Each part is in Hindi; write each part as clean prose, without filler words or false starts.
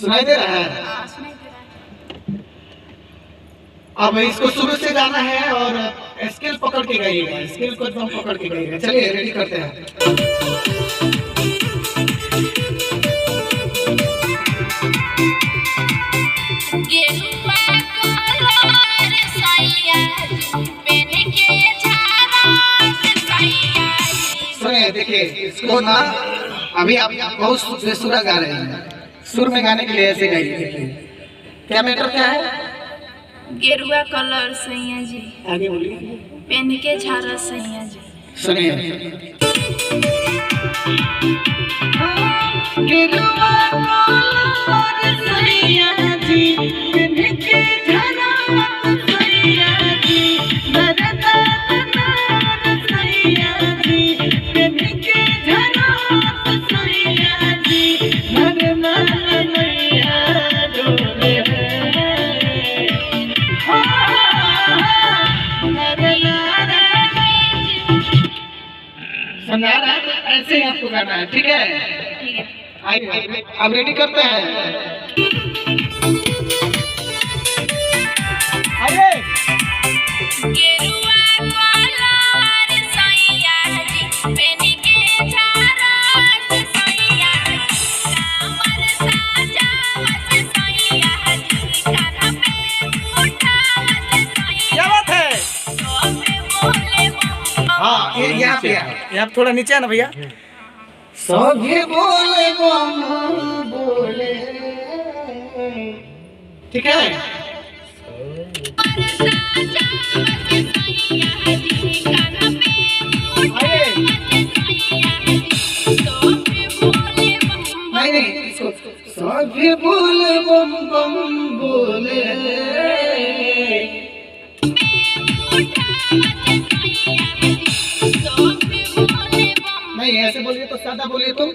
सुनाई दे रहा है? हाँ, सुनाई दे रहा है। अब इसको शुरू से गाना है और स्केल पकड़ के गाइएगा, स्केल को एकदम पकड़ के गाइएगा। चलिए रेडी करते हैं। गेरुआ कलर सैया पेन के झारत सैया। सुनिए, देखिए इसको ना अभी आप बहुत बेसुरा गा रहे हैं, सुर में गाने के लिए ऐसे गाइए। देखिए क्या मैटर क्या है? गेरुआ कलर सैया जी आगे बोलिए। पेन के झारत सैया जी। सुनिए, गेरुआ कलर सैया जी पेन के झारत सैया जी, सैया जी पेन के झारत सैया जी, मैया डोले समझा रहा है? ऐसे ही आपको करना है, ठीक है? ठीक है। आइए अब रेडी करते हैं। आइए। गेरुआ कलर सैया जी पेन के झारत सैया जी, कांवर सजावत सैया जी, कान्हा पे उठावत सैया। क्या बात है? सबे बोले बम हाँ, ये यहाँ पे है। यहाँ थोड़ा नीचे है ना भैया। सभी बोले बम बोले, ठीक है? नहीं नहीं, सभी बोले बम बम बोले, नहीं ऐसे बोलिए तो सादा बोलिए तो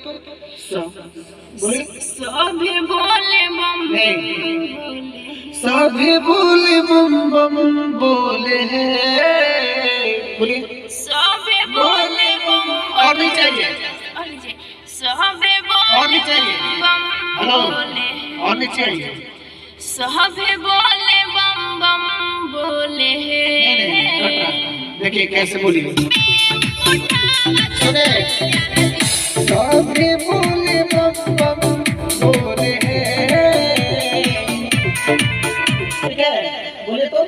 बोलिए। सभी बोले बम नहीं। बोले, सभी बोले बम बम बोले, बोलिए। सभी बोले बम और भी चाहिए? सभी और भी बोले चाहिए? बम हेलो, बोले, और भी चाहिए? सभी बोले बम बम बोले। नहीं नहीं, कट रहा है। देखिए कैसे बोलिए। सुने, सभी बोले बम बम बोले, ठीक है? बोले तो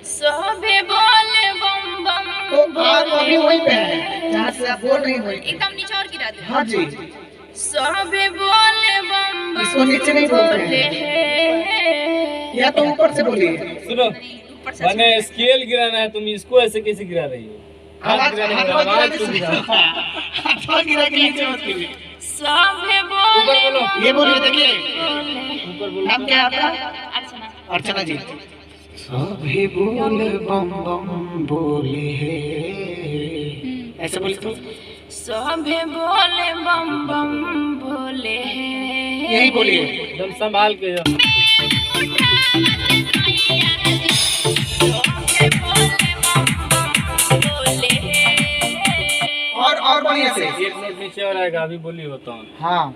सभी बोले बम बम तो आप अभी बोले। वहीं पे हैं जहाँ से आप बोल रही हैं। एकदम नीचे और गिरा दो। हाँ जी, सभी बोले बम बम इसको नीचे नहीं बोलते हैं, बोले। या तो ऊपर से बोलिए। सुनो, ऊपर से मैंने स्केल गिराना है, तुम इसको ऐसे कैसे गिरा रही हो? हाथ गिराने का आवाज क्यों गिरा? हाथ गिरा के नीचे मत कीजिए। सभी ऊपर बोले बोलो। बम ये बोलिए, देखिए बोले। ऊपर बोलो। नाम क्या है आपका? अर्चना। अर्चना जी। सभी बोले बम बम बोले, ऐसे बोलिए तो। सभी बोले बम बम बोले। यही बोलिए। एकदम संभाल के जाओ। और बढ़िया से। एक मिनट नीचे और आएगा, अभी बोली होता हूँ। हाँ,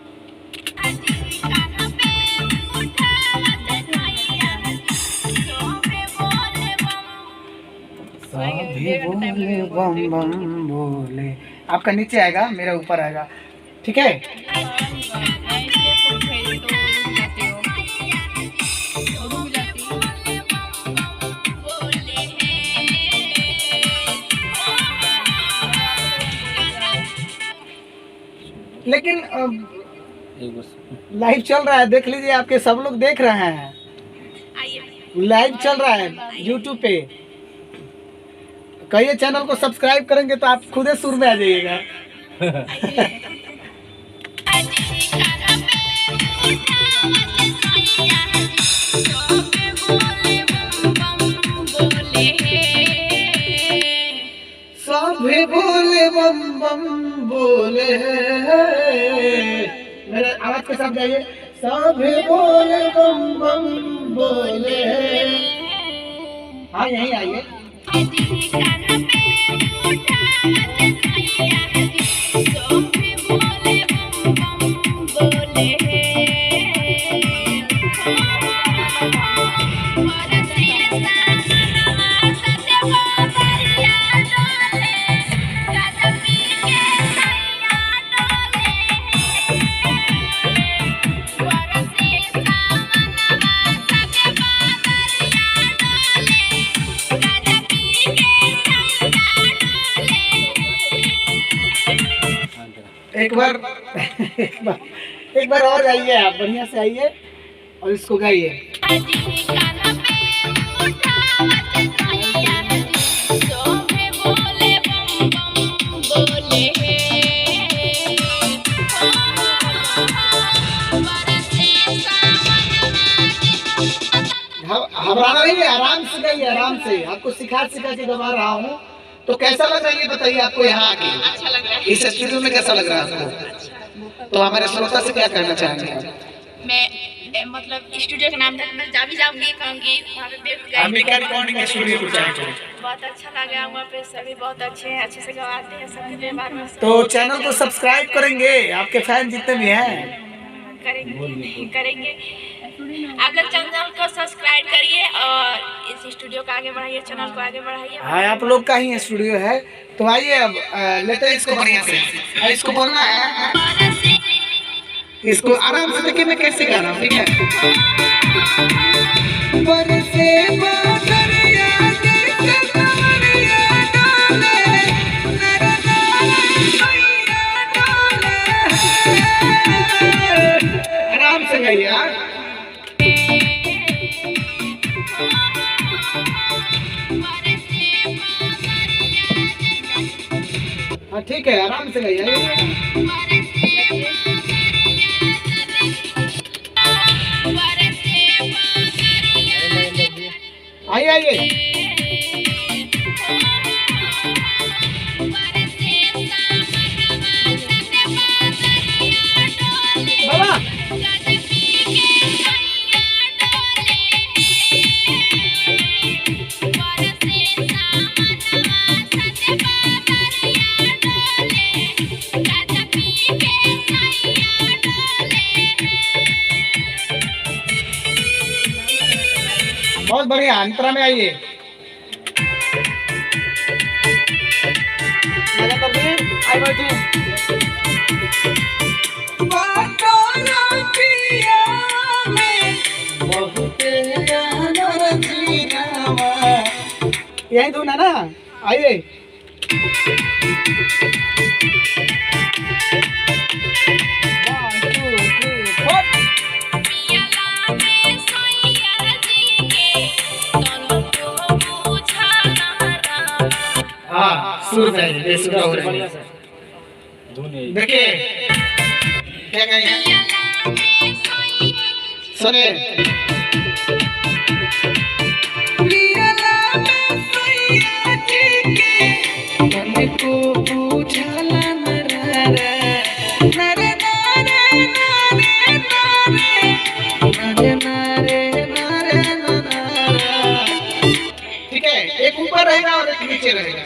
सभी बोले बम बम बोले। आपका नीचे आएगा, मेरा ऊपर आएगा, ठीक है? लेकिन लाइव चल रहा है, देख लीजिए, आपके सब लोग देख रहे हैं। लाइव चल रहा है यूट्यूब पे। कहिए चैनल को सब्सक्राइब करेंगे तो आप खुद ही सुर में आ जाइएगा। सभी बोले बम बम बोले, मेरे आवाज के साथ गाइए। सभी बोले बम बम बोले, हाँ यहीं आइए। एक बार और आइए, आप बढ़िया से आइए और इसको गाइए। घबराना नहीं है, आराम से गाइए, आराम से। आपको सिखा के गवा रहा हूँ, तो कैसा लग रहा है ये बताइए आपको यहाँ आके? अच्छा लग रहा है। इस स्टूडियो में कैसा लग रहा है आपको? तो हमारे श्रोता से क्या कहना चाहेंगे आप? मैं मतलब स्टूडियो के नाम तक मैं जा भी जाऊंगी, कहूंगी वहाँ पे best guide. Ambika recording studio को चाहेंगे। बहुत अच्छा लगा, वहाँ पे सभी बहुत अच्छे हैं, अच्छे से गवाते हैं, सबके व्यवहार में तो चैनल को सब्सक्राइब करेंगे, आपके फैन जितने भी हैं करेंगे। आप लोग चैनल को सब्सक्राइब करिए और इस स्टूडियो को आगे बढ़ाइए, चैनल को आगे बढ़ाइए। हाँ, आप लोग का ही स्टूडियो है। तो आइए अब लेते हैं इसको बढ़िया से। इसको बोलना है, इसको आराम से देखिए मैं कैसे गा रहा हूँ, ठीक है? आराम से गाइए यार। हाँ ठीक है, आराम से गाइए। आइए आइए। बाबा बहुत बढ़िया, अंतरा में आइए। आई बैठिए। यही धुन है ना? आइए। हाँ, सुर में बेसुरा हो रहा है। देखिए क्या कहेंगे, सुने। ठीक है, एक ऊपर रहेगा और एक नीचे रहेगा।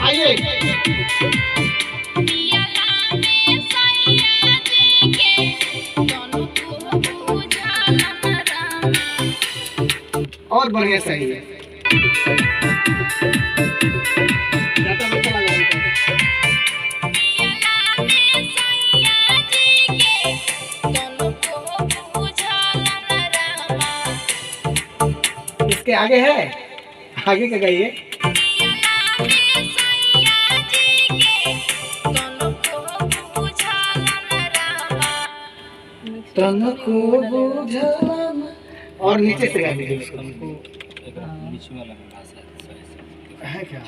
आइए। और बढ़िया सही है। इसके आगे है, आगे क्या गाइए? तुमको बुझाना, और नीचे से गाइए। है क्या?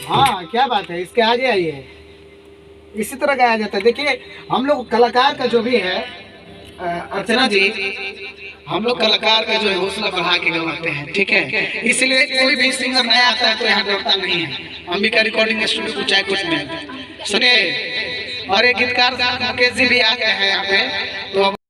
हाँ क्या बात है, इसके आगे आइए। इसी तरह गाया जाता है। देखिए हम लोग कलाकार का जो भी है अर्चना जी, हम लोग कलाकार का जो है हौसला बढ़ा के गवाते हैं, ठीक है? इसलिए कोई भी सिंगर नया आता है तो यहाँ डरता नहीं है। अंबिका रिकॉर्डिंग स्टूडियो कुछ है कुछ में सुनिए। और एक गीतकार मुकेश जी भी आ गए हैं यहाँ पे, तो